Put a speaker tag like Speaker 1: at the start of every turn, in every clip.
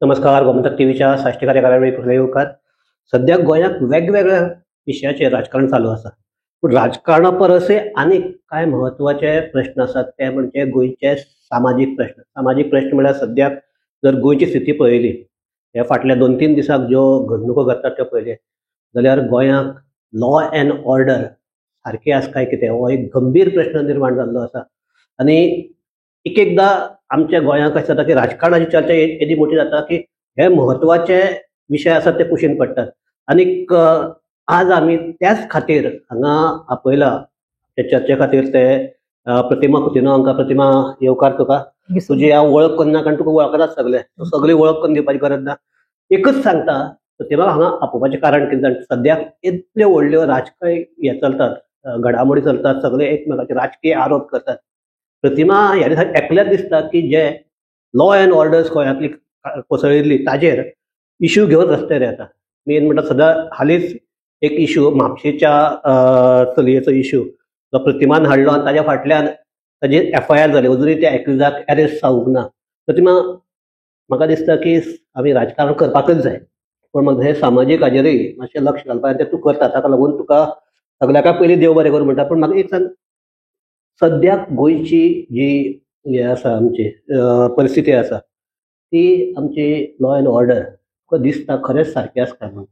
Speaker 1: नमस्कार. गोमंतक टीव्हीच्या साश्टी कार्यकारावळी येवकार. सध्या गोंयात वेगवेगळ्या विशयाचेर राजकारण चालू आसा. पूण राजकारणा परसय आनीक कांय म्हत्वाचे प्रश्न आसात ते म्हणजे गोंयचे सामाजीक प्रश्न. सामाजीक प्रश्न म्हळ्यार सद्याक जर गोंयची स्थिती पळयली, हे फाटल्या 2-3 दिसाक ज्यो घडणुको घडटात त्यो पळयले जाल्यार गोंयाक लॉ अँड ऑर्डर सारके आसा काय कितें हो एक गंभीर प्रश्न निर्माण जाल्लो आसा. आनी एक एकदां आमच्या गोंयांत कशें जाता की राजकारणाची चर्चा येदी मोठी जाता की हे म्हत्वाचे विशय आसात ते कुशीन पडटात. आनीक आज आमी त्याच खातीर हांगा आपयला ते चर्चे खातीर ते प्रतिमा कुतिनो. हांकां प्रतिमा येवकार. तुका तुजी हांव वळख करना कारण तुका वळखतात सगळी वळख करून दिवपाची गरज ना. एकच सांगता, प्रतिमा हांगा आपोवपाचें कारण कितें जाणा, सद्याक इतल्यो व्हडल्यो राजकीय हे चलतात, घडामोडी चलतात, सगळे एकमेकाचे राजकीय आरोप करतात. प्रतिमा ह्या दिसा एकल्याच दिसता की जे लॉ अँड ऑर्डर्स गोंयांतली कोसळिल्ली ताजेर इश्यू घेवन रस्त्यार येता. मेन म्हणटा सद्या हालींच एक इश्यू म्हापशेच्या चलयेचो इश्यू जो प्रतिमान हाडलो आनी ताज्या फाटल्यान ताजी FIR जाली. अजुनूय त्या एक्युजाक अरेस्ट जावंक ना. प्रतिमा, म्हाका दिसता की आमी राजकारण करपाकच जाय, पूण मग हे सामाजीक हाजेरूय मातशें लक्ष घालपाक ते तूं करता. ताका लागून तुका सगळ्याक पयलीं देव बरें करूं म्हणटा. पूण म्हाका एक सांग, सद्याक गोंयची जी हे आसा आमची परिस्थिती आसा ती आमची लॉ अँड ऑर्डर तुका दिसता खरेंच सारकी आसा काय म्हणून?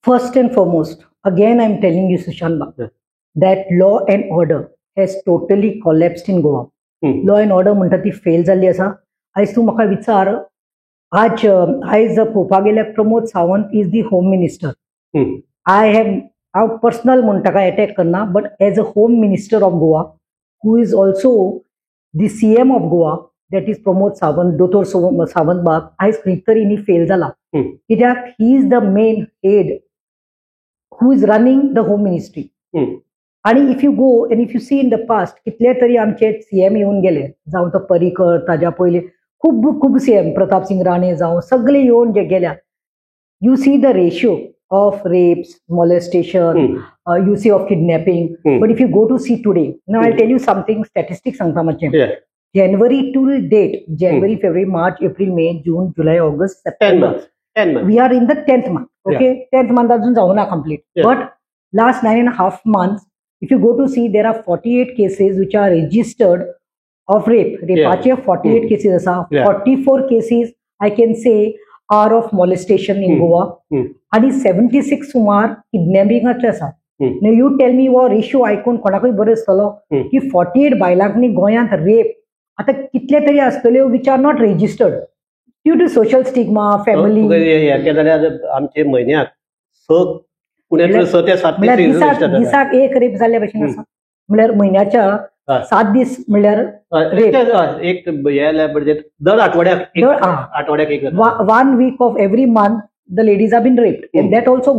Speaker 2: First and foremost, again I'm telling you, Sushant, that law and order has totally collapsed in Goa. Law and order म्हणटा ती फेल जाल्ली आसा. आयज तूं म्हाका विचार, आयज पळोवपाक गेल्यार Pramod Sawant is the home minister. हांव पर्सनल म्हूण ताका अटॅक करना, but as a home minister of Goa, who is also the CM of Goa, that is Pramod Sawant, दोतोर सावंत बाब, आयज खंय तरी न्ही फेल जाला. कित्याक ही is the main head who is running the home ministry. And if you go and if you see in the past, कितले तरी आमचे CM येऊन गेले, जावं तो पर्रीकर, ताज्या पयलीं खूब CM, प्रताप सिंग राणे जावं, सगळे येऊन जे गेल्या. You see the ratio of rapes, molestation, you see of kidnapping. But if you go to see today, now I'll tell you something, statistics सांगता मातशें. January to date, January, February, March, April, May, June, July, August, September. 10 months. We are in the 10th month. Okay, 10th month doesn't sound complete. But last 9.5 months, if you go to see, there are 48 cases which are registered of rape. Rape 48 cases asa. 44 cases I can say are of molestation in Goa. And 76 sumar kidnapping asa. Now you tell me what ratio icon कोणाकय बरे आसतलो की 48 बायलांनी गोंयांत rape आता कितले तरी आसतल्यो which are not registered. Due to social stigma, family.
Speaker 1: आमचे म्हयन्याक पुण्यातले 6 ते 7
Speaker 2: दिसाक एक रेप जाल्ल्या भशेन आसा. म्हळ्यार म्हयन्याच्या 7 दीस म्हळ्यार
Speaker 1: एक दर आठवड्याक एक
Speaker 2: 1 week of every month the ladies have been raped. And that also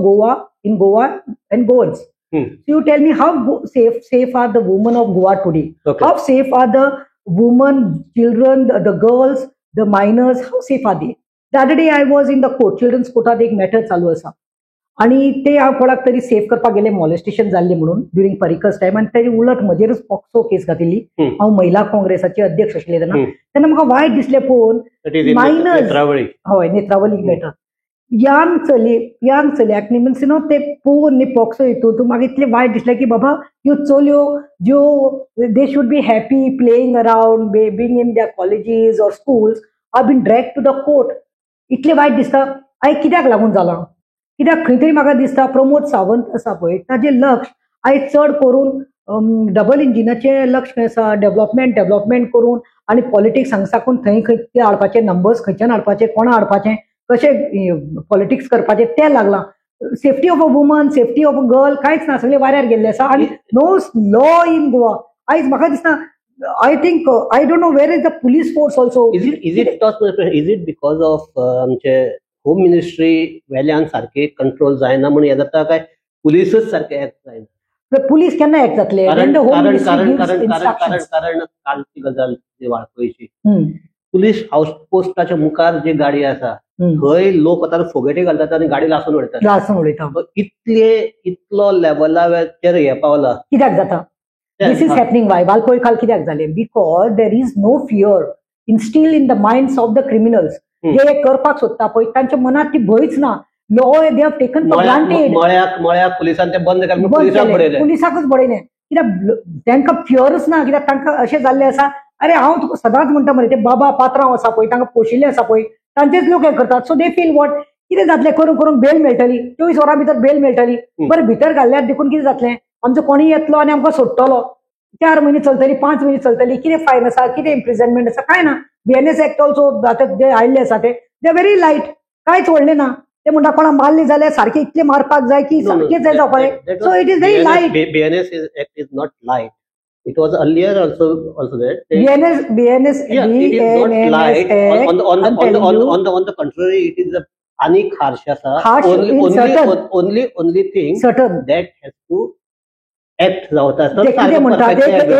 Speaker 2: in Goa and Goans. So you tell me how safe are the women of Goa today? How safe are the women, children, the girls, the minors, how safe are they? The other day I was in the court, children's court एक matter चालू आसा आणि ते हांव कोणाक तरी safe करपाक गेले, मॉलेस्टेशन जाल्ले म्हणून ड्युरिंग परिकर्स टाइम, आनी ताजे उलट म्हजेरच पॉक्सो केस घातिल्ली. हांव महिला काँग्रेसाचे अध्यक्ष आशिल्ले तेन्ना म्हाका वायट दिसलें पळोवन. मायनर्स, हय, नेत्रावली मॅटर, यांग चलयाक न्ही मीन्स नो ते पळोवन न्ही पॉक्सो हितून म्हाका इतलें वायट दिसलें की बाबा ह्यो चलयो ज्यो they should be happy playing around, being in their colleges or schools, are been drag to the court. इतलें वायट दिसता. आयज कित्याक लागून जालां? कित्याक खंय तरी म्हाका दिसता प्रमोद सावंत आसा पळय ताजें लक्ष आयज चड करून डबल इंजिनाचें लक्ष आसा, डेव्हलपमेंट करून आनी पॉलिटिक्स हांगा साकून थंय ते हाडपाचे, नंबर्स खंयच्यान हाडपाचे, कोणा हाडपाचें, कशें पॉलिटिक्स करपाचें तें लागलां. Safety of a woman, safety of a girl कांयच ना, सगळे वाऱ्यार गेल्ले आसा. आनी नो लॉ इन गोवा. आयज म्हाका दिसता, I think I don't know where is the police force also.
Speaker 1: Is it because of आमचे होम मिनिस्ट्री वेल्यान सारखे कंट्रोल जायना म्हणून हे जाता काय पुलिसच सारखे ऍक्ट जायना?
Speaker 2: पुलीस केन्ना ऍक्ट जातले?
Speaker 1: कारण कालची गजाल जी वाळपयची, पुलीस आउटपोस्टाच्या मुखार जी गाडी आसा थंय लोक आतां फोगेटी घालतात आनी गाडी लासून उडयतात. इतलो लेवलाचेर हे पावला.
Speaker 2: कित्याक जाता? This is happening why? Balpoi khal kidak zale? Because there is no fear. Instil in the minds of the criminals जे करपाक सोदता पळय तांच्या मनात ती भंयच ना. Law they have taken for granted.
Speaker 1: मळ्याक पुलिसांनी ते बंद केलें,
Speaker 2: पुलिसाकच बडयलें कित्याक तांकां फियरच ना. कित्याक तांकां अशें जाल्लें आसा, अरे हांव तुका सदांच म्हणटा मरे ते बाबा पात्रांव आसा पळय तांकां पोशिल्ले आसा पळय तांचेच लोक हें करतात. सो दे फील वॉट कितें जातलें करून करून बेल मेळटली, 24 वरां भितर बेल मेळटली. बरें भितर घाल्ल्यार देखून कितें जातलें, आमचो कोणीय येतलो आनी आमकां सोडटलो. 4 म्हयने चलतली, 5 म्हयने चलतली. कितें फायन आसा, कितें इम्प्रिझनमेंट आसा, काय ना. BNS एक्ट ऑल्सो आतां जे आयिल्ले आसा ते व्हेरी लायट, कांयच व्हडलें ना. ते म्हणटा कोणा मारली जाल्यार सारखे इतले मारपाक जाय की सारखेच जाय जावपाक जाय. So it is very light.
Speaker 1: BNS act is not light. It was earlier also that
Speaker 2: BNS
Speaker 1: yeah, it is not light. On the contrary, it is a anik harsh asa. Only thing
Speaker 2: certain
Speaker 1: that has to act जावता.
Speaker 2: कितें म्हणटा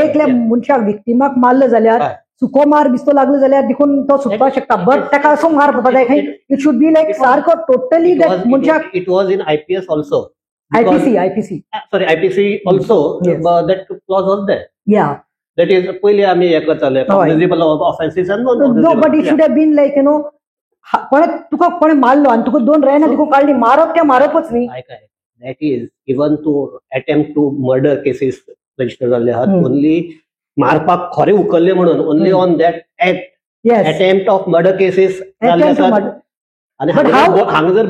Speaker 2: एकल्या मनशाक विक्टिमाक मारलं जाल्यार सुको मार बिस्तो लागलो जाल्यार देखून तो सुटपाक शकता. बट ताका असो मार पडपाक जाय. इट शुड बी लायक सारको टोटली दॅट मनशाक.
Speaker 1: It was in IPS also.
Speaker 2: IPC.
Speaker 1: Sorry, IPC also. That clause was there.
Speaker 2: Yeah.
Speaker 1: That is पहिले आम्ही हे करताले visible offenses and
Speaker 2: no, but it should have been like तुका कोणी मारलो आणि तुका 2 रेना देखून काढली, मारप त्या मारपच न्ही.
Speaker 1: That is even to attempt to murder cases register झाले आहात. ओनली मारपाक खरे उकलले म्हणून only on that act attempt of murder cases जाल्ले आसात. आणि हांगा जर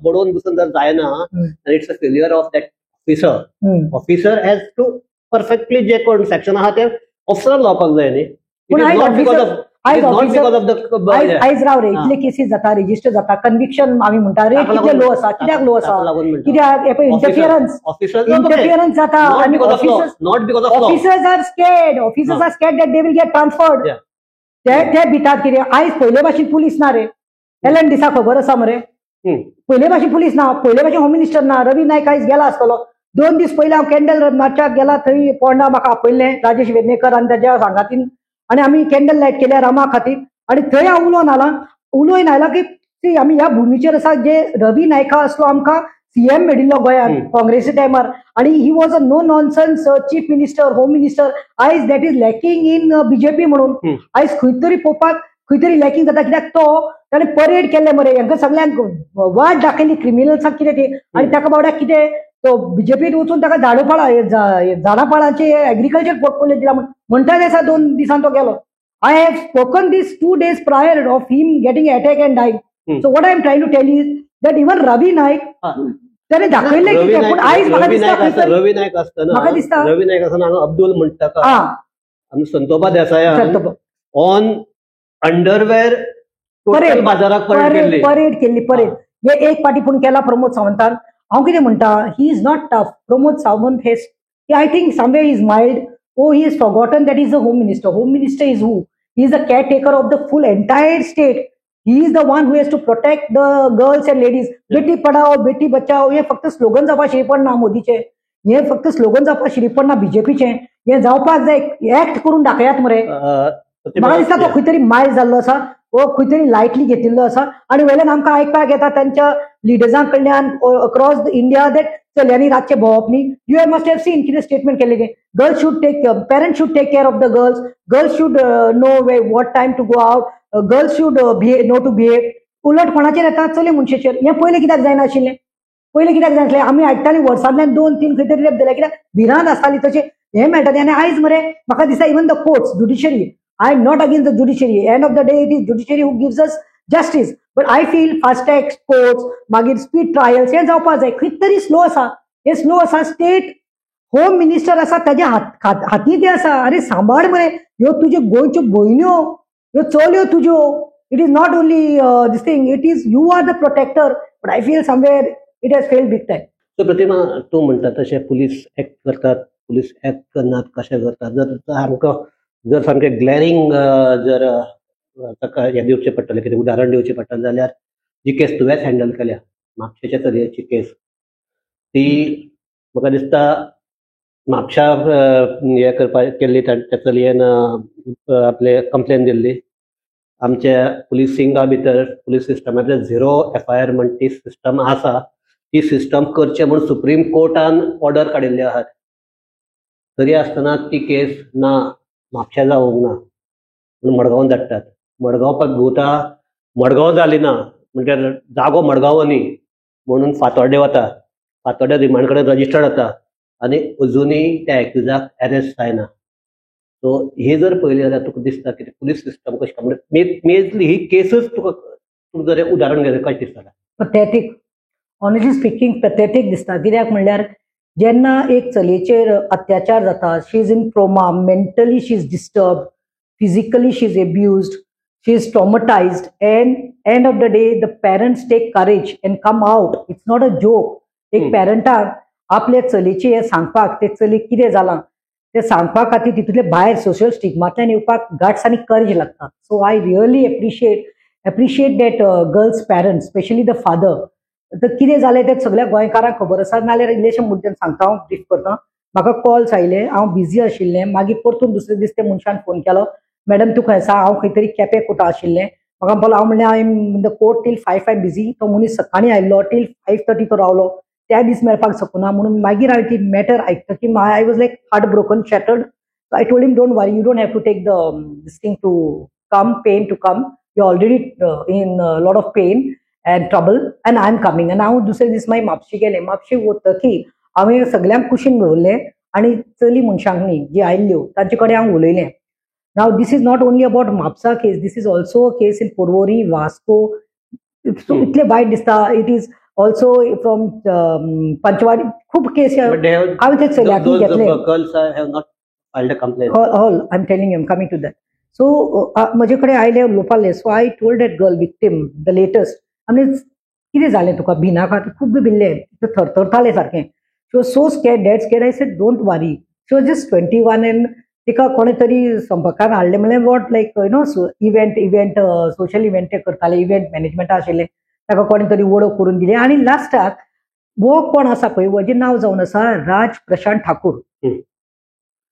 Speaker 1: बडोवन बसून जर जायना, it's a failure of that officer has to perfectly जे कोण सेक्शन आहा ते ऑफिसरान लावपाक जाय न्ही.
Speaker 2: आयज राव रे इतले केसीस जाता, रेजिस्टर जाता, कन्विक्शन आमी म्हणटा रेट कितले लो आसा, कित्याक लो आसा, कित्याक इंटरफियरन्स जाता आनी officers are scared that they will get transferred. ते भितात कितें. आयज पयले भाशेन पुलीस ना रे. एलन दिसा खबर आसा मरे, पयले भाशेन पुलीस ना, पयले भाशेन होम मिनिस्टर ना. रवी नायक आयज गेला आसतलो. 2 दीस पयले हांव कॅन्डल मार्चाक गेला, थंय पोंडा म्हाका आपयल्लें राजेश वेर्णेकर आनी ताच्या सांगातीन, आनी आमी कॅन्डल लायट केल्या रामा खातीर. आनी थंय हांव उलोवन आयला की आमी ह्या भुमीचेर आसा जे रवी नायका असलो आमकां CM मेळिल्लो गोंयांत काँग्रेसी टायमार, आनी he was a no nonsense chief minister, home minister. आयज that is lacking in BJP म्हणून. आयज खंय तरी पळोवपाक खंय तरी लॅकिंग जाता. कित्याक ताणें परेड केल्ले मरे, हांकां सगळ्यांक वाट दाखयली क्रिमिनल्सांक कितें ती. आनी ताका बावड्याक कितें तो BJPत वचून ताका झाडापाळांचे एग्रीकल्चर पोर्टफोलियो दिला म्हणटा दिसा 2 दिसान तो गेलो. I have spoken these 2 days prior of him getting attack and dying. So what I am trying to tell is that even Ravi Naik त्याने दाखवले कितें. पूण आयज म्हाका दिसता
Speaker 1: रवी नायक आसतना अब्दुल म्हणटा आनी संतोबा देसाय ऑन अंडरवेअर बाजाराक
Speaker 2: परेड केल्ली. हे एक पाटी पूण केला प्रमोद सावंतान. हांव कितें म्हणटा, he is not tough. Pramod Sawant has, I think somewhere is mild. He is forgotten that is the home minister. Home minister is who? He is the caretaker of the full entire state. He is the one who has to protect the girls and ladies. बेटी पढाओ बेटी बचाओ हे फक्त slogan जावपा शिरीपण ना मोदीचे. हे फक्त स्लोगन जावपा शिरीपण ना BJPचे. हे जावपाक जाय, एक्ट करून दाखयात मरे. म्हाका दिसता तो खंय तरी मायल्ड जाल्लो आसा, वो खंय तरी लायटली घेतिल्लो आसा. आनी वेल्यान आमकां आयकपाक येता तांच्या लिडर्सां कडल्यान अक्रॉस द इंडिया दॅट चल्यांनी रातचे भोंवप न्ही. यू मस्ट हॅव सीन कितें स्टेटमेंट केले की girls should take parents should take care of the girls. Girls should know what time to go out. Girls should know to behave. उलट कोणाचेर येता चले मनशेचेर. हें पयलें कित्याक जायनाशिल्लें? पयलें कित्याक जाय आमी आयकतालीं वर्सांतल्यान 2-3 खंय तरी रेप जाल्यार कित्याक भिरांत आसताली तशें हें मेळटालें. आनी आयज मरे म्हाका दिसता even the courts, judiciary, I am not against the judiciary. End of the day, it is judiciary who gives us justice. But I feel fast track courts, मागीर speed trials हे जावपाक जाय. खंय तरी स्लो आसा. हे स्लो आसा. State home minister आसा ताच्या हातीं तें आसा. अरे सांबाळ मरे, ह्यो तुज्यो गोंयच्यो भयण्यो, ह्यो चलयो तुज्यो. It is not only this thing, it is you are the protector. But I feel somewhere it has failed big time.
Speaker 1: So Pratima, तूं म्हणटा तशें पुलीस एक्ट करतात, पुलीस एक्ट करनात कशें करतात. आमकां जर सामकें ग्लॅरिंग जर ताका हें दिवचें पडटलें, कितें उदाहरण दिवचें पडटलें जाल्यार जी केस तुवेंच हँडल केल्या म्हापशेच्या चलयेची केस, ती म्हाका दिसता म्हापशा हें करपाक केल्ली त्या चलयेन आपले कंप्लेन दिल्ली. आमच्या पुलिसिंगा भितर पुलीस सिस्टमांतलें 0 FIR म्हण ती सिस्टम आसा, ती सिस्टम करचें म्हूण सुप्रीम कोर्टान ऑर्डर काडिल्ली आहात. तरी आसतना ती केस ना म्हापशा जावंक ना. म्हणून मडगांवान धाडटात. मडगांव भोंवता, मडगांव जाली ना म्हणजे जागो मडगांव न्ही म्हणून फातोर्डे वता, फातोर्डे रिमांड कडेन रजिस्टर्ड जाता आनी अजुनूय त्या एक्युजाक अरेस्ट जायना. सो हे जर पळयलें जाल्यार तुका दिसता की पुलीस सिस्टम कशें काम मेजली ही केसच तुका जर उदाहरण घेतलें कशें दिसता?
Speaker 2: पथेटीक, ऑनेस्टली स्पिकींग पथेटीक दिसता. कित्याक म्हणल्यार जेन्ना एक चलयेचेर अत्याचार जाता, she is in trauma, mentally she is disturb, physically she is abused, she is traumatised, and end of the day the parents take courage and come out. It's not a joke. एक पेरंटाक आपल्या चलयेचे हे सांगपाक, ते चलयेक कितें जालां ते सांगपा खातीर तितूंतले भायर सोशल स्टिग्मांतल्यान येवपाक गट्स आनी करेज लागता. So I really appreciate that girls parents, specially the father. तर कितें जालें तें सगळ्या गोंयकारांक खबर आसा, नाल्यार इल्लेशें मुद्दे सांगता, हांव ब्रीफ करता. म्हाका कॉल्स आयले, हांव बिजी आशिल्लें. मागीर परतून दुसरे दीस त्या मनशान फोन केलो, मॅडम तूं खंय आसा? हांव खंय तरी केपें कोर्टा आशिल्लें. म्हाका म्हणपाक हांव म्हणलें I am in the court till 5 I am busy. तो मनीस सकाळीं आयिल्लो, टील 5:30 तो रावलो. त्या दीस मेळपाक शकना म्हणून मागीर हांवें ती मॅटर आयकतकीर I was like heart broken, shattered. I told him don't worry, you don't have to take the this thing to come, pain to come. You already in lot of pain and trouble and I am coming. and हांव दुसरे दीस मागीर म्हापशी गेलें. म्हापशी वतकीर हांवें सगळ्यांक कुशीन दवरलें आनी चली मनशांनी जी आयिल्ल्यो तांचे कडेन हांव उलयलें. Now this is not only about Mapusa case, this is also a case in Porvorim, Vasco. इतले वायट दिसता. It is also from Panchawadi. खूब केस हांवें ते चलयांक घेतले. All I am telling you, coming to that. So म्हजे कडेन आयले, उलोवपाले. So I told that girl victim the latest, आनी कितें जालें तुका? भिनाका? खूब भिल्ले, थरथरतालें सारकें. She was so scared, dead स्कॅर्ड. I said don't worry. She was just 21 end तिका कोणे तरी संपर्कान हाडलें. म्हणलें what like you know event social event ते करताले, इव्हेंट मॅनेजमेंट आशिल्लें. ताका कोणे तरी वळख करून दिली आनी लास्टाक वो कोण आसा पळय, वजें नांव जावन आसा राज प्रशांत ठाकूर.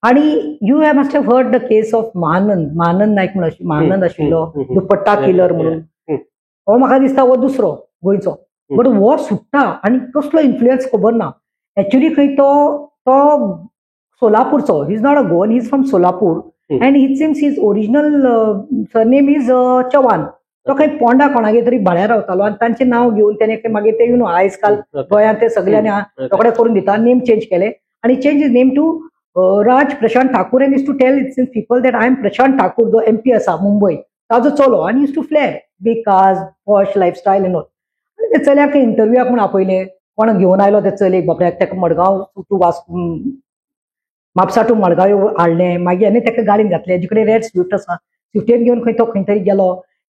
Speaker 2: आनी you have must have heard the case of Mahanand Naik म्हणून महानंद आशिल्लो, दुपट्टा किलर म्हणून. हो म्हाका दिसता हो दुसरो गोंयचो. बट हो सुट्टा आनी कसलो इन्फ्लुयन्स खबर ना. एक्चुअली खंय तो सोलापूरचो. He is not a Goan, he is from Solapur. And it seems his original surname is Chavan. तो खंय पोंडा कोणागे तरी भाड्यार रावतालो आनी तांचें नांव घेवन त्याने मागीर ते यू नो आयज काल गोंयांत ते सगळ्यांनी रोखडे करून दिता, नेम चेंज केले आनी change his name to Raj Prashant Thakur. And is to tell its people that I am Prashant Thakur, जो MP आसा मुंबय, ताजो चलो. आनी is to flair big cars, posh lifestyle and all. आनी ते चल्याक इंटरव्यूक म्हूण आपयलें. कोण घेवन आयलो ते चलयेक, बापड्याक ताका मडगांव टू म्हापसा टू मडगांव हाडलें. मागीर आनी ताका गाडीन घातलें, जे कडेन रेड स्विफ्ट आसा, स्विफ्टेन घेवन तो खंय तरी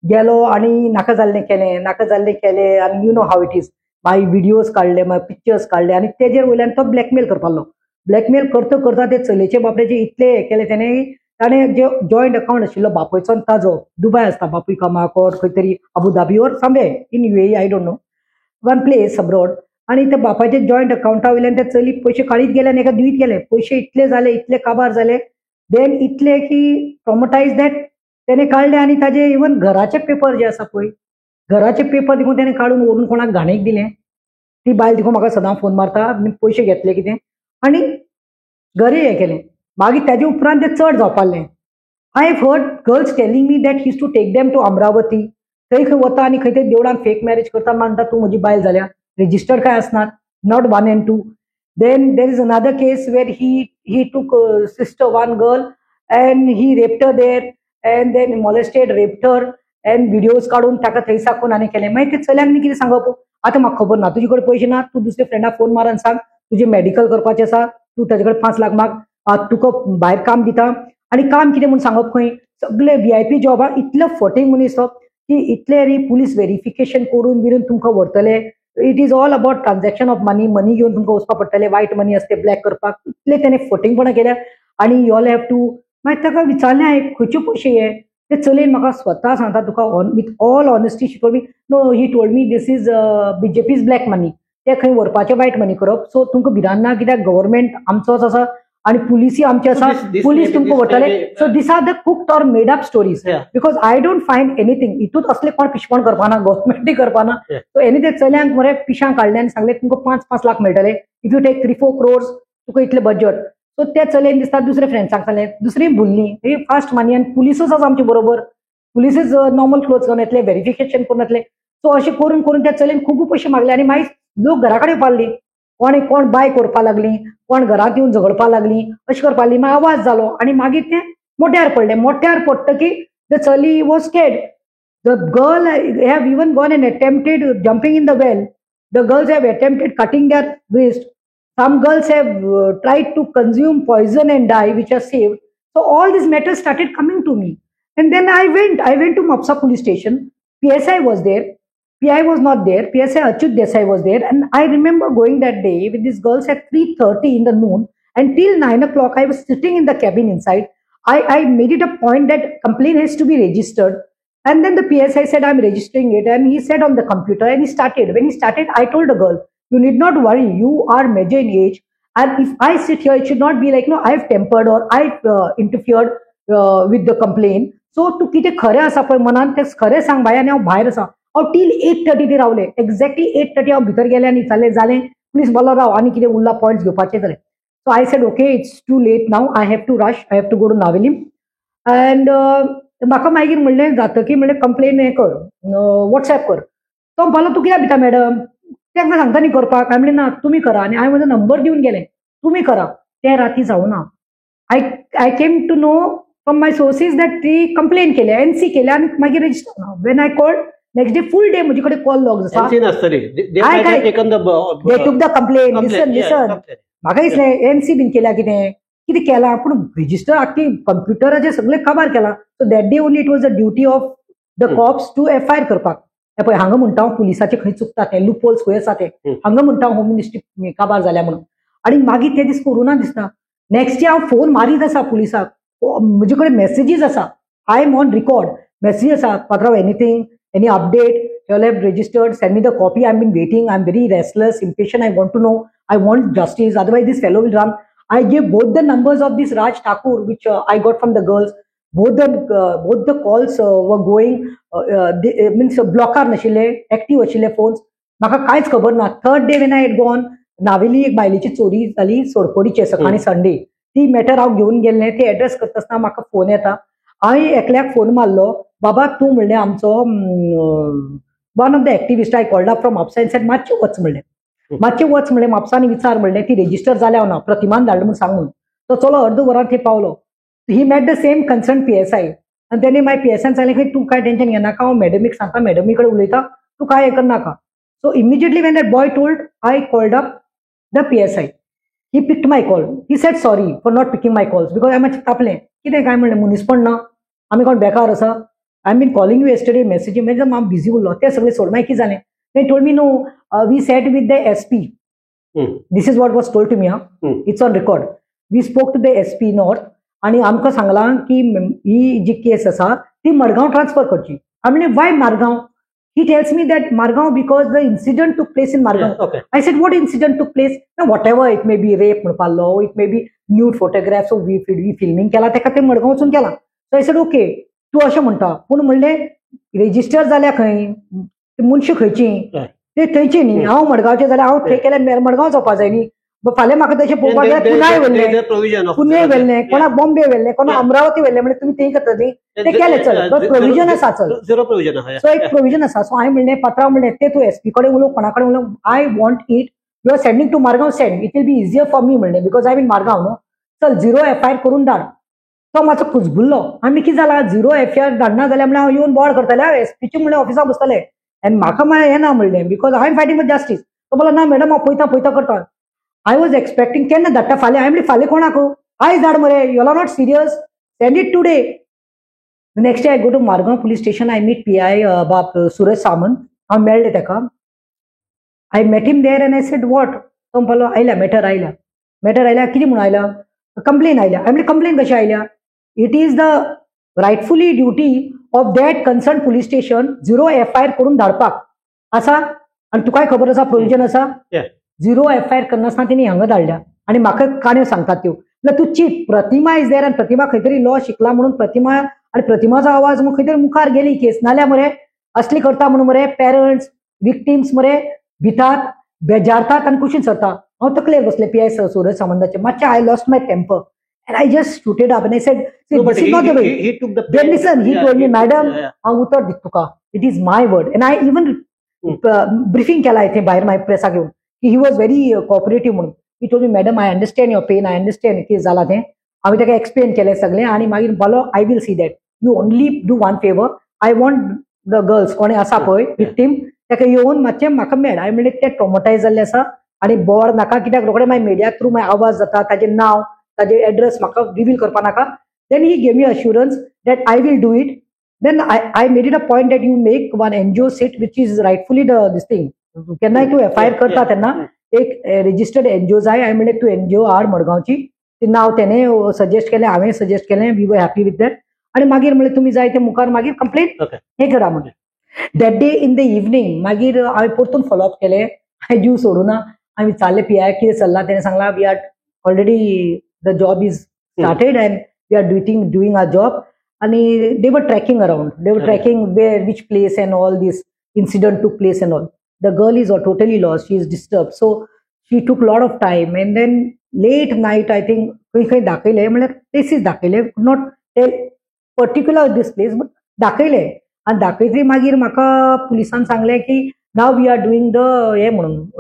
Speaker 2: गेलो आनी नाका जाल्लें केलें आनी you know how it is. मागीर व्हिडियोज काडले, मागीर पिक्चर्स काडले आनी तेजेर वयल्यान तो ब्लॅकमेल करपालो. ब्लॅकमेल करता ते चलयेचे बापड्याचे इतले हें केलें ताणें जे जॉयंट अकाउंट आशिल्लो बापूयचो आनी ताजो, दुबय आसता बापूय कामाक और खंय तरी Abu Dhabi or somewhere in UAE, I don't know, one place abroad. आनी त्या बापायचे जॉयंट अकाउंटा वयल्यान ते चलीक पयशे काडीत गेले आनी एका दिवीत गेले. पयशे इतले जाले, इतले काबार जाले, देन इतले की ट्रॉमटायज दॅट तेणे काडले. आनी ताजे इवन घराचे पेपर जे आसा पळय, घराचे पेपर देखून तेणे काडून व्हरून कोणाक घाणेक दिलें. ती बायल देखून म्हाका सदां फोन मारता, पयशे घेतले कितें आनी घरी हें केलें. मागीर ताजे उपरांत ते चड जावपालें. I have heard girls telling me that he is to take them to Amravati. थंय खंय वता आनी खंय तरी देवळान फेक मॅरेज करता, म्हणटा तूं म्हजी बायल जाल्या, रेजिस्टर्ड काय आसनात, not 1 and 2. Then there is another case where he took sister one girl and he raped her there and then molested, raped her and videos काडून ताका थंय साकून आनी केलें. मागीर ते चल्यांक न्ही कितें सांगप, आतां म्हाका खबर ना, तुजे कडेन पयशे ना, तूं दुसऱ्या फ्रेंडाक फोन मार आनी सांग तुजें मेडिकल करपाचें आसा, तूं ताजे कडेन 5 लाख माग, तुका भायर काम दिता. आनी काम कितें म्हूण सांगप खंय, सगळे VIP जॉबाक इतले फटींग मनीस की इतले पुलीस व्हेरिफिकेशन करून बिरून तुमकां व्हरतले. It is all about transaction of money घेवन तुमकां वचपाक पडटलें, वायट मनी आसते ब्लॅक करपाक. इतले तेणे फटींगपणां केल्या. आनी यू ऑल हॅव टू. मागीर ताका विचारलें हांवें खंयचे पयशे हे. ते चलयेन म्हाका स्वता सांगता, तुका with all honesty she told me, no he told me this is BJP's black money, ते खंय व्हरपाचें वायट मनी करप. सो तुमकां भिरांत ना, कित्याक गव्हर्मेंट आमचोच आसा आनी पुलिसी आमचे आसा, पुलीस तुमकां व्हरतले. So this are the cooked or made up stories, because I don't find anything. हितूंत असले कोण पिशपण करपाना, गव्हर्मेंटूय करपाना. सो हेणी ते चल्यांक मरे पिशां काडले आनी सांगले तुमकां 5-5 लाख मेळटले. इफ यू टेक 3-4 crores तुका इतले बजट. सो त्या चलयेन दिसता दुसरे फ्रेंड्सांक सांगलें, दुसरी भुल्ली ही फास्ट मानी आनी पुलिसूच आसा आमचे बरोबर, पुलिसूच नॉर्मल क्लोज घालून येतले, व्हेरिफिकेशन करून येतले. सो अशें करून करून त्या चलयेन खूब पयशे मागले आनी मागीर लोक घरा कडेन पावली, कोण बाय करपा लागली, कोण घरांत येवन झगडपा लागली, अशें करपा लागली. मागीर आवाज जालो आनी मागीर ते मोठ्यार पडले. मोठ्यार पडटकीर द चली was scared. The girl have even gone and attempted jumping in the well. The girls have attempted cutting their wrist. Some girls have tried to consume poison and die, which are saved. So all these matters started coming to me. And then I went to Mapsa police station. PSI was there. PI was not there. PSI Achyut Desai was there. And I remember going that day with these girls at 3:30 in the noon. And till 9 o'clock, I was sitting in the cabin inside. I made it a point that complaint has to be registered. And then the PSI said, I'm registering it. And he said on the computer, and he started. When he started, I told the girl, you need not worry. You are major in age. And if I sit here, it should not be like, no, I've tempered or I've interfered with the complaint. So तू कितें खरें आसा पळय मनान तें खरें सांग bye आनी हांव भायर आसा. हांव टील 8:30 ते रावले. एक्झॅक्टली 8:30 हांव भितर गेले आनी विचारलें जालें प्लीज बोलो राव आनी कितें उरला पॉयंट्स घेवपाचे जालें. So I said okay it's too late now, I have to rush, I have to go to Navelim. And म्हाका मागीर म्हणलें जातकीर म्हणलें कंप्लेन हें कर, व्हॉट्सएप कर. तो म्हणपाक लागलो तूं कित्याक भिता मॅडम, तांकां सांगता न्ही करपाक. हांवें म्हणलें ना तुमी करा आनी हांवें म्हजो नंबर दिवन गेलें, तुमी करा. तें राती जावना. I came to know from my sources that ती कंप्लेन केले, एनसी केले आनी मागीर रजिस्टर ना. When I called next day full day म्हजे कडेन कॉल लॉग आसा. दे टूक द कंप्लेन. लिसन म्हाका दिसलें एनसी बीन केल्या कितें केलां, पूण रजिस्टर आख्खी कंप्युटराचेर सगळें काबार केलां. So that day only it was the duty of the cops to FIR करपाक. पळय हांगा म्हणटा हांव पुलिसाचे खंय चुकता तें लूपहोल्स खंय आसा तें हांगा म्हणटा होम मिनिस्ट्री काबार जाल्या म्हणून. आनी मागीर ते दीस करुना दिसता. नेक्स्ट डे हांव फोन मारीत आसा पुलिसाक. म्हजे कडेन मेसेजीस आसा, I am on record. Message आसा, पात्रांव anything, any update, you have registered, send me the copy, I've been waiting, I'm very restless, impatient, I want to know, I want justice, otherwise this fellow will run. I gave both the numbers of this Raj Thakur, which I got from the girls. Both the calls were going, means blocker nashile, active ashile phones. म्हाका कांयच खबर ना. Third day when I had gone, Navelim एक बायलेची चोरी जाली सोडपोडीचे सकाळी Sunday. ती मॅटर हांव घेवन गेल्लें, ती एड्रेस करता आसतना म्हाका फोन येता. हांवें एकल्याक फोन मारलो, बाबा तूं म्हणलें आमचो one of the activist. I called up from Mapusa end sed मातशें वच म्हणलें, मातशें वच म्हणलें म्हापसांनी विचार म्हणलें ती रेजिस्टर जाल्या ना, प्रतिमान धाडलो म्हणून सांग म्हणून. तो चलो अर्द वरान थंय पावलो. He met the same concern PSI आनी तेणी मागीर PSIन सांगलें तूं कांय टेन्शन घेनाका, हांव मॅडमीक सांगता, मॅडमी कडेन उलयता, तूं कांय हें करनाका. So immediately when that boy told, I called up the PSI. He picked my call. He said sorry for not picking my calls because हांवें मातशें तापलें. कितें काय म्हणलें मुनीसपण ना, आमी कोण बेकार आसा, I been calling you yesterday मेसेजी, म्हणजे हांव बिझी उरलो. तें सगळें सोड. मागीर कितें जालें, they told me no we sat with the SP. This is what was told to me. It's on record. We spoke to the SP north आनी आमकां सांगलां की ही जी केस आसा ती मडगांव ट्रान्सफर करची. हांवें म्हणलें Y Margao. He tells me that Margaon because the incident took place in Margaon.
Speaker 1: Yes, okay.
Speaker 2: I said, what incident took place? Now, whatever, it may be rape, it may be nude photographs, so we filming केला तेका ते मडगांव वचून केला. So I said, okay, तूं अशें म्हणटा, पूण म्हणलें रेजिस्टर जाल्या खंय, मनशां खंयची, ते थंयची न्ही, हांव मडगांवचें जाल्यार हांव थंय केल्यार मडगांव जावपा जाय न्ही. फाल्यां म्हाका तशें पळोवपाक जाय पुनाय व्हेल्लें, पुणे व्हेल्लें, कोणाक बॉम्बे व्हेल्लें, कोणाक अमरावती व्हेल्लें, म्हणजे तुमी थंय करता न्ही, ते केलें चल. प्रोविजन आसा चल, सो एक प्रोविजन आसा. सो हांवें म्हणलें पात्रांव म्हणलें ते तूं SP कडेन उलोव, कोणा कडेन उलोव, I want it, you are sending to Margao, send, it will be easier for me म्हणलें बिकॉज आय मीन मारगांव न्हू. चल 0 FIR करून धाड. तो मातसो कुजबुल्लो. आमी कितें जालां 0 FIR धाडना जाल्यार म्हणलें हांव येवन बोर्ड करतलें, SPची म्हणलें ऑफिसाक बसतलें आनी म्हाका म्हणलें हें ना म्हणलें because I am fighting for justice. तो म्हणलो ना मॅडम हांव पळयता करता. I was expecting केन्ना धाडटा फाल्यां. हांवें म्हणलें फाल्यां कोणाक, आयज धाड मरे, you are not serious, send it today. Next day I go to Margao police station. I meet PI बाप सुरेश सामंत. हांव मेळ्ळें तेका. I met him there and I said what. तो म्हणपालो आयल्या मॅटर आयल्या कितें म्हणून आयल्या, कंप्लेन आयल्या. हांवें म्हणलें कंप्लेन कशी आयल्या. It is the rightfully duty of that concern police station 0 FIR करून धाडपाक आसा. आनी तुकाय खबर आसा प्रोविजन आसा. 0 FIR करनासतना तेणी हांगा धाडल्या आनी म्हाका काण्यो सांगतात त्यो. म्हळ्यार तूं चीट, प्रतिमा इज देर आनी प्रतिमा खंय तरी लॉ शिकला म्हणून प्रतिमा आनी प्रतिमाचो आवाज म्हणून खंय तरी मुखार गेली केस. नाल्यार मरे असली करता म्हणून मरे पेरंट्स विक्टिम्स मरे भितात, बेजारतात आनी कुशीन सरता. हांव तकलेर बसले PI सूरज सामंताचे मातशें I lost my temper and I just shooted up and I said, see, this is not the way.
Speaker 1: He took the
Speaker 2: Then listen, he told me, madam, हांव उतर दिता तुका. It is my word. And I even briefing केला इथे भायर माय प्रेसा घेवन. He was very cooperative म्हणून. He told me, madam, I understand your pain, I understand कितें जालां तें. हांवें ताका एक्सप्लेन केलें सगळें आनी मागीर बोलो I will see that. You only do one favor. I want the girls कोणें आसा पळय victim ताका येवन मातशें म्हाका मेळ. हांवें म्हणलें तें ट्रॉमटायज जाल्लें आसा आनी बोवाळ नाका कित्याक रोखडें मागीर मिडिया थ्रू मागीर आवाज जाता ताचें नांव ताजे एड्रेस म्हाका रिवील करपा नाका. Then he gave me assurance that I will do it. Then I made it a point that you make one NGO sit which is rightfully this thing. केन्नाय तूं FIR करता तेन्ना एक registered NGO जाय. हांवें म्हणलें तूं NGO हाड मडगांवची. तें नांव तेणें सजेस्ट केलें हांवें सजेस्ट केलें. We were happy with that. आनी मागीर म्हणलें तुमी जाय ते मुखार मागीर कंप्लेन हें करा म्हणलें. That day in the evening मागीर हांवें परतून फॉलोअप केलें. हांवें जीव सोडूना. हांवें विचारलें PI कितें चल्लां. तेणें सांगलां we are already the job is started and we are doing our job. And they were tracking around. They were tracking which place and all this incident took place and all. The girl is totally lost. She is disturbed. So she took a lot of time. And then late night, I think, places dakile. Could not tell particular this place, but dakile. And dakile magir maka polisan sangle ki now we are doing the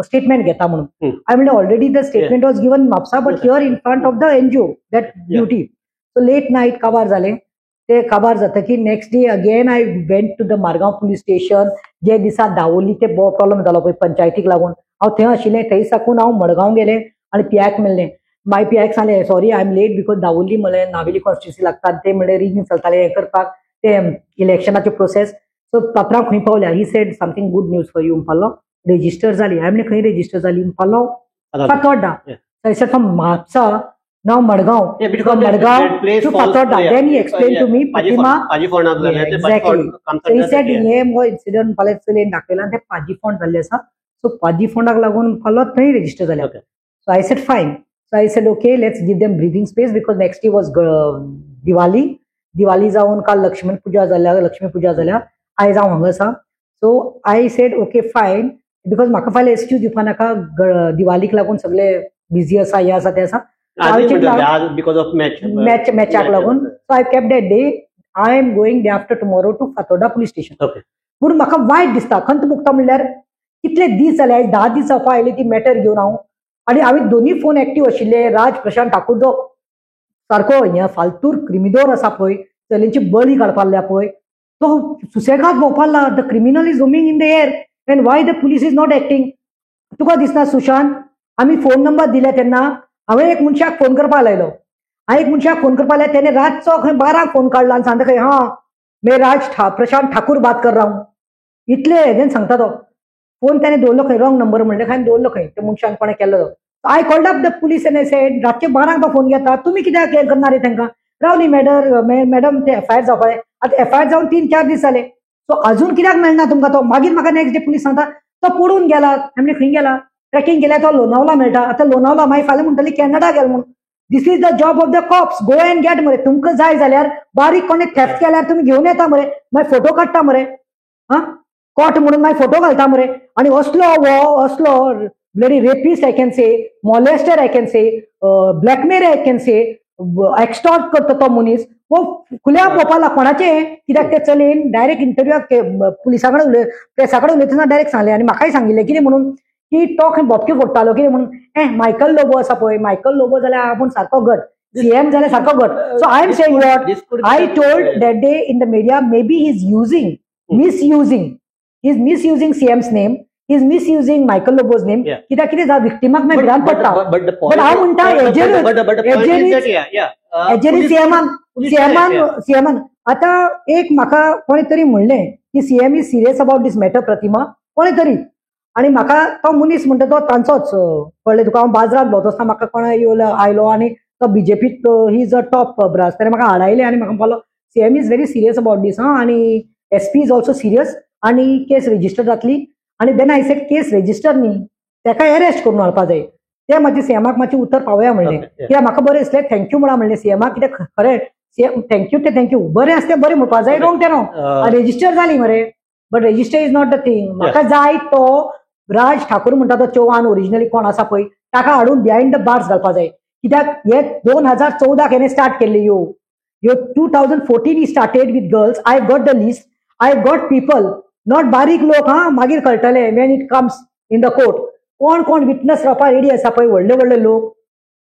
Speaker 2: statement घेता म्हणून. I mean already the statement was given Mapusa but here in front of the NGO that duty. So late night काबार जाले. ते काबार जाता की next day again I went to the Margaon police station. जे दिसा दावोली ते प्रॉब्लेम जालो पळय पंचायतीक लागून हांव थंय आशिल्लें. थंय साकून हांव मडगांव गेलें आनी PIक मेळ्ळें. मागीर PIक सांगलें sorry I am late because Davoli म्हणलें नावेली कॉन्स्टिट्युन्सी लागता ते म्हणलें रिगींग चलतालें हें करपाक ते इलेक्शनाचे प्रोसेस. सो पात्रांव खंय पावल्या. He said something good news for you म्हणपालो रेजिस्टर जाली. हांवें म्हणलें खंय रेजिस्टर जाली म्हणपालो Fatorda. I said from Maapsa now Madgaon. From Madgaon to Fatorda. Then he explained to me Fatima. Exactly. So he said हे मो incident पालेचलेन दाखयला ते पाजीफोंड जाल्ले आसा. So पाजीफोंडाक लागून म्हणपालो थंय रेजिस्टर जाल्या. So I said fine. So I said okay let's give them breathing space because next day was Diwali जावन काल लक्ष्मी पुजा जाल्या. आयज हांव हांगा आसा. सो आय सेड ओके फायन बिकॉज म्हाका फाल्यां एक्सक्यूज दिवपा नाका दिवालीक लागून सगळे बिझी आसा हें आसा तें आसा मॅचाक लागून. So I kept that day I am going day after tomorrow to Fatorda police station. पूण म्हाका वायट दिसता खंत मुक्ता म्हणल्यार कितले दीस जाले 10 दीस जावपा आयली ती मॅटर घेवन हांव आनी हांवें दोनूय फोन एक्टीव आशिल्ले. राज प्रशांत ठाकूर जो सारको हें फालतूर क्रिमिनोर आसा पळय चलयेंची बळी काडपाक पळय तो सुसेगाद भोंवपाक the criminal is roaming in the air and why the police is not acting. तुका दिसना सुशांत आमी फोन नंबर दिले तेन्ना हांवें एक मनशाक फोन करपाक लायलो. हांवें एक मनशाक फोन करपाक लायलो तेणे रातचो खंय 12 फोन काडला आनी सांगता खंय मैं प्रशांत ठाकूर बात कर रहा हूं इतले हेजेन सांगता तो. फोन ताणें दवरलो खंय रॉंग नंबर म्हणलें खंय दवरलो खंय त्या मनशान कोणें केल्लो तो. I called up the police end I sed रातचे 12 तो फोन घेता तुमी कित्याक हें करना रे तांकां. रावली मॅडम ते FIR जावपाक आतां FIR जावन 3-4 दीस जाले. सो अजून कित्याक मेळना तुमकां तो. मागीर म्हाका नेक्स्ट डे पुलीस सांगता तो पडून गेला. आमी खंय गेला ट्रॅकिंग केल्यार तो लोनावला मेळटा. आतां लोनावला मागीर फाल्यां म्हणटली कॅनडा गेल म्हणून. This is the job of the cops. Go and get मरे. तुमकां जाय जाल्यार बारीक कोणें थेफ्ट केल्यार तुमी घेवन येता मरे मागीर फोटो काडटा मरे कॉट म्हणून मागीर फोटो घालता मरे. आनी असलो bloody rapist I can say molester I can say blackmail I can say extort करता तो मनीस वो खुल्या पोवपाला कोणाचे कित्याक ते चलयेन डायरेक्ट इंटरव्यूक पुलिसा कडेन प्रेसा कडेन उलयतना डायरेक्ट सांगलें आनी म्हाकाय सांगिल्लें कितें म्हणून की तो खंय बोपके फोडटालो कितें म्हणून मायकल लोबो आसा पळय मायकल लोबो जाल्यार आपूण सारको घट CM जाल्यार सारको घट. So I am saying what I told that day in the media may be he is misusing CM's name. He is misusing Michael Lobo's name. कित्याक कितें जाता विक्टिमाक मागीर भिरांत पडटा. बट हांव म्हणटा CMान आतां एक म्हाका कोणे तरी म्हणलें की CM is serious about these matter Pratima कोणे तरी आनी म्हाका तो मनीस म्हणटा तो तांचोच कळ्ळें तुका. हांव बाजारांत भोंवता आसतना म्हाका कोण आयलो आनी तो BJPीक he is a top brass ताणें म्हाका हाडायलें आनी म्हाका म्हणपालो CM is very serious about these आनी SP इज ऑल्सो सिरियस आनी केस रेजिस्टर जातली. आनी then I said case register न्ही ताका अरेस्ट करून हाडपा जाय. ते मातशें CMाक मातशें उतर पावया म्हणलें कित्याक म्हाका बरें दिसलें थँक्यू म्हणा म्हणलें CMाक कित्याक खरें CM थँक्यू बरें आसलें बरें म्हणपा जाय रॉंग ते रॉंग रेजिस्टर जाली मरे. But register is not the thing. म्हाका जाय तो राज ठाकूर म्हणटा तो चव्हाण ओरिजिनली कोण आसा पळय ताका हाडून बिहायंड द बार्स घालपा जाय. कित्याक हे 2014 हेणे स्टार्ट केल्ले ह्यो 2014 he started with girls. I got the list. I got people, not बारीक लोक, मागीर कळटले when it comes in the court. कोण कोण विटनस रावपा रेडी आसा पळय व्हडले व्हडले लोक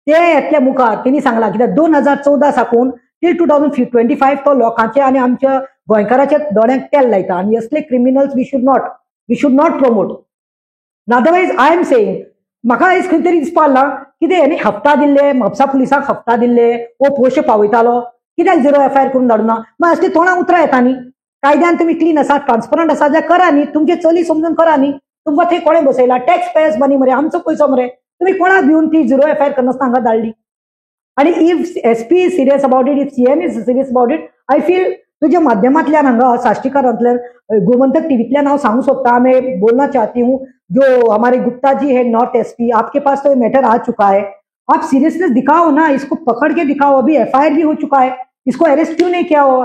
Speaker 2: ते येतले मुखार. तेणी सांगला कित्याक 2014 साकून टील 2025 तो लोकांचे आनी आमच्या गोंयकाराच्या दोळ्यांक तेल लायता आनी असले criminals we should not promote. Otherwise I am saying म्हाका आयज खंय तरी दिसपा लागला कितें हेणी हप्ता दिल्ले, म्हापसा पुलिसांक हप्ता दिल्ले वो पयशे पावयतालो, कित्याक झिरो एफआयआर करून धाडूना. मागीर असली तोंडां उतरां येता न्ही. कायद्यान तुमी क्लीन आसा, ट्रान्सपरंट आसा जाल्यार करा न्ही. तुमचे चली समजून करा न्ही. तुमकां थंय कोणें बसयला? टॅक्स पेयर्स मनी मरे, आमचो पयसो मरे. तुम्ही कोणाक भिवन ती झिरो एफआयआर करनासतना हांगा धाडली. आणि if SP is serious about it, if CM is serious about it, I feel तुझ्या माध्यमांतल्यान हांगा साश्टीकारांतल्यान गोमंतक टीव्हीतल्यान हांव सांगू सोदता, मैं बोलना चाहती हूँ जो हमारे गुप्ता जी है नॉर्थ एसपी, आपके पास तो ये मैटर आ चुका है, आप सीरियसनेस दिखाओ ना, इसको पकड़ के दिखाओ. अभी एफआईआर भी हो चुका है, इसको अरेस्ट क्यों नहीं किया हो?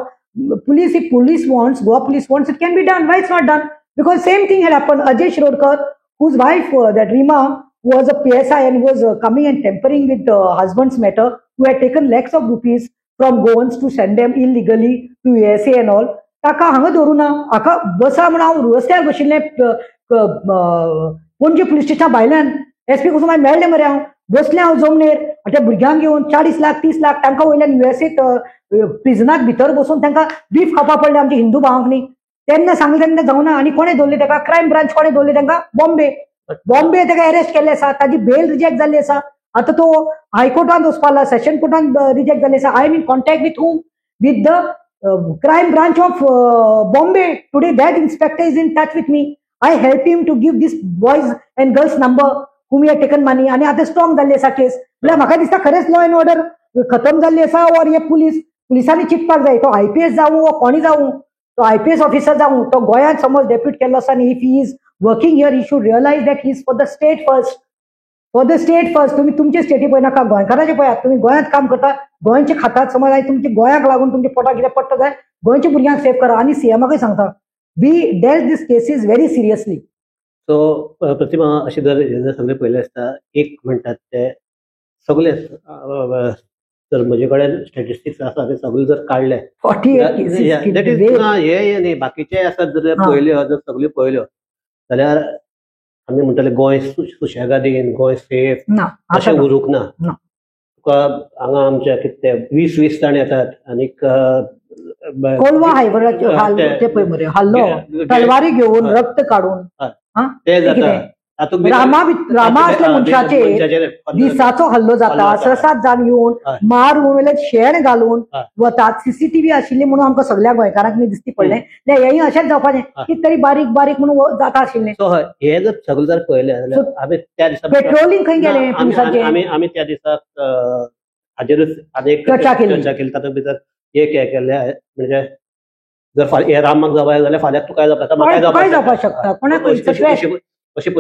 Speaker 2: Police, if police wants, Goa police wants, it can be done. Why it's not done? Because same thing had happened. Ajay Shrodkar, whose wife, that Rima, was a PSI and was coming and tampering with the husband's matter, who had taken lakhs of rupees from Goans to send them illegally to USA and all. ताका हांगा धरून हाका बसा म्हण हांव रस्त्यार बशिल्लें पणजे पुलीस स्टेशना भायल्यान एसपी कसो मागीर मेळ्ळें मरे. हांव बसलें हांव जमनेर त्या भुरग्यांक घेवन 40 लाख 30 लाख तांकां वयल्यान युएसएक प्रिजनाक भितर बसून तांकां बीफ खावपा पडलें आमच्या हिंदू भावांक न्ही. तेन्ना सांगलें तेन्ना जावना. आनी कोणें दवरलें ताका? Crime branch. कोणें दवरलें तांकां? बॉम्बे ताका अरेस्ट केल्लें आसा. ताजी बेल रिजेक्ट जाल्ली आसा. आतां तो हायकोर्टान वचपा लागला, सेशन कोर्टान रिजेक्ट जाल्ली आसा. I am in contact with whom? With the crime branch of Bombay. Today that inspector is in touch with me. I helped him to give this boys and girls number whom he had taken money. आणि आता strong झाली असा केस. म्हळ्यार म्हाका दिसता खरेंच law and order खतम झाली असा. और हे पुलिसांनी चिंतपाक जाय. तो आयपीएस जावं वा कोणी जावं, तो आयपीएस ऑफिसर जावं, तो गोंयांत समज डेप्यूट केल्लो आसा आनी if he is working here, he should realise that he is for the state first. For the state first. तुम्ही तुमचे स्टेटी पळय नाका, गोंयकाराचे पळयात. तुम्ही गोंयांत काम करता, गोंयचे खातात. समज आयज तुमच्या गोंयाक लागून तुमच्या पोटाक कितें पडटा जाय, गोंयच्या भुरग्यांक सेव्ह करा. आनी सीएमाकय सांगता, we dealt these cases very seriously.
Speaker 1: So Pratima, अशें जर सगळे पळयलें आसता, एक म्हणटात ते सगळे जर म्हजे कडेन स्टॅटिस्टिक्स आसा ते सगळे जर काडले,
Speaker 2: 48 cases.
Speaker 1: हे न्ही बाकीचे आसात जर पळयल्यो, जर सगळ्यो पळयल्यो जाल्यार आमी म्हणटाले गोंय सुशेगादीन, गोंय सेफ अशें उरूंक ना. तुका हांगा आमच्या कितें 20 जाण येतात आनीक
Speaker 2: कोलवा हायवराचे पळय मरे हल्लो, तलवारी घेवन रक्त काढून
Speaker 1: ते जाता.
Speaker 2: रामा असल्या मनशाचेर दिसाचो हल्लो जाता. 6-7 जाण येवन मारून शेण घालून वतात. सीसीटीव्ही आशिल्ली म्हणून आमकां सगळ्या गोंयकारांक दिसती पडलें. हेय अशेंच जावपाचें कितें तरी बारीक बारीक म्हणून जाता आशिल्लें.
Speaker 1: हे जर सगळें जर पळयलें जाल्यार आमी त्या दिसा
Speaker 2: पेट्रोलिंग खंय गेलें पुलिसाचें.
Speaker 1: आमी त्या दिसाक हाजेरूच आनीक चर्चा केली. तातूंत भितर एक हे केल्लें म्हणजे जर हे रामाक जावं जाल्यार फाल्यां तुकाय जावपाक शकता. कोणाक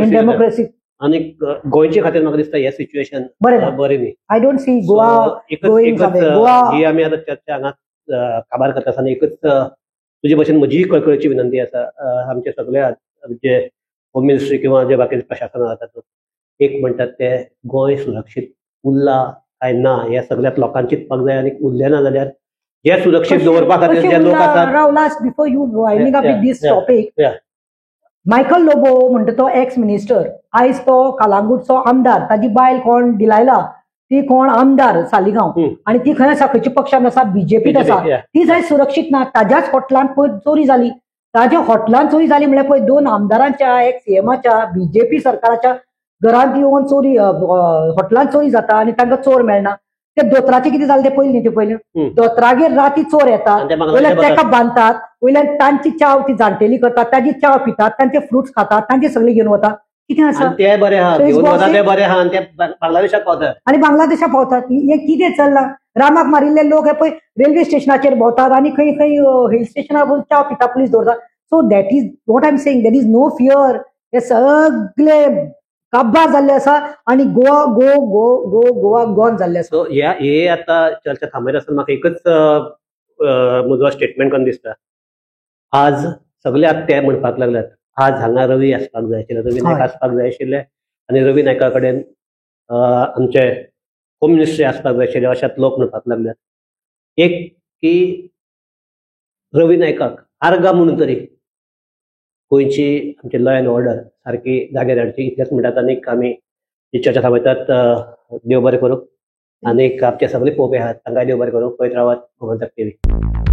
Speaker 1: डेमोक्रेसी. आनी गोंयचे खातीर म्हाका दिसता हे सिच्युएशन बरें न्ही.
Speaker 2: आय डोंट सी गोवा
Speaker 1: ही आमी आतां चर्चा हांगा काबार करता आसतना एकच तुजे भशेन म्हजी कळकळीची विनंती आसा आमचे सगळे जे होम मिनिस्ट्री किंवा जे बाकीचे प्रशासन आसा तातूंत, एक म्हणटात ते गोंय सुरक्षीत उरला काय ना हे सगळ्यात लोकांक चिंतपाक जाय. आनी उरलें ना जाल्यार हे सुरक्षीत दवरपा खातीर जे लोक आसात.
Speaker 2: Last before you winding up with this topic, Michael Lobo म्हणटा तो एक्स मिनिस्टर, आयज तो कालांगूटचो आमदार. ताजी बायल कोण दिलायला, ती कोण आमदार सालिगांव, आणि ती खंय आसा, खंयच्या पक्षान आसा, बीजेपीत आसा. ती जाय सुरक्षीत ना. ताज्याच हॉटेलांत पळय चोरी जाली. ताज्या हॉटेलांत चोरी जाली म्हळ्यार पळय 2 आमदारांच्या, एक सीएमाच्या, बीजेपी सरकाराच्या घरांत येवन चोरी, हॉटेलांत चोरी जाता आनी तांकां चोर मेळना. ते दोतराचे कितें जालें ते पयलीं न्ही. ते पयलीं दोतरागेर राती चोर येतात, वयल्यान ताका बांदतात, वयल्यान तांची चाव ती जाणटेली करतात, ताजी चाव पितात, तांचे फ्रुट्स खातात, तांचे सगळे घेवन वतात. कितें आसा
Speaker 1: ते बरें आहा, घेवन वता ते बरें आहा, आनी ते बांगलादेशाक पावतात.
Speaker 2: आनी बांगलादेशाक पावतात. हें कितें चल्लां? रामाक मारिल्ले लोक हे पळय रेल्वे स्टेशनाचेर भोंवतात आनी खंय खंय हिल स्टेशनार चाव पिता, पुलीस दवरतात. So that is what I am saying, there is no fear. हे सगळे काबार जाल्ले आसा आनी गोवा गॉन जाल्ले आसा.
Speaker 1: सो हे आतां चर्चा थांबयता आसतना म्हाका एकच म्हजो स्टेटमेंट करून दिसता. आज सगळे आतां ते म्हणपाक लागल्यात आज हांगा रवी आसपाक जाय आशिल्ले, रवी नायक आसपाक जाय आशिल्ले, आनी रवी नायका कडेन आमचे होम मिनिस्ट्री आसपाक जाय आशिल्ले अशात लोक म्हणपाक लागल्यात. एक की रवी नायकाक आर्गा म्हणून तरी गोंयची आमची लॉ अँड ऑर्डर सारकी जाग्यार हाडची इतलेंच म्हणटात. आनीक आमी जी चर्चा थांबयतात. देव बरें करूं. आनीक आमचे सगळे पळोवपी आहात तांकांय देव बरें करूं. पळयत रावात गोमंतक टीव्ही.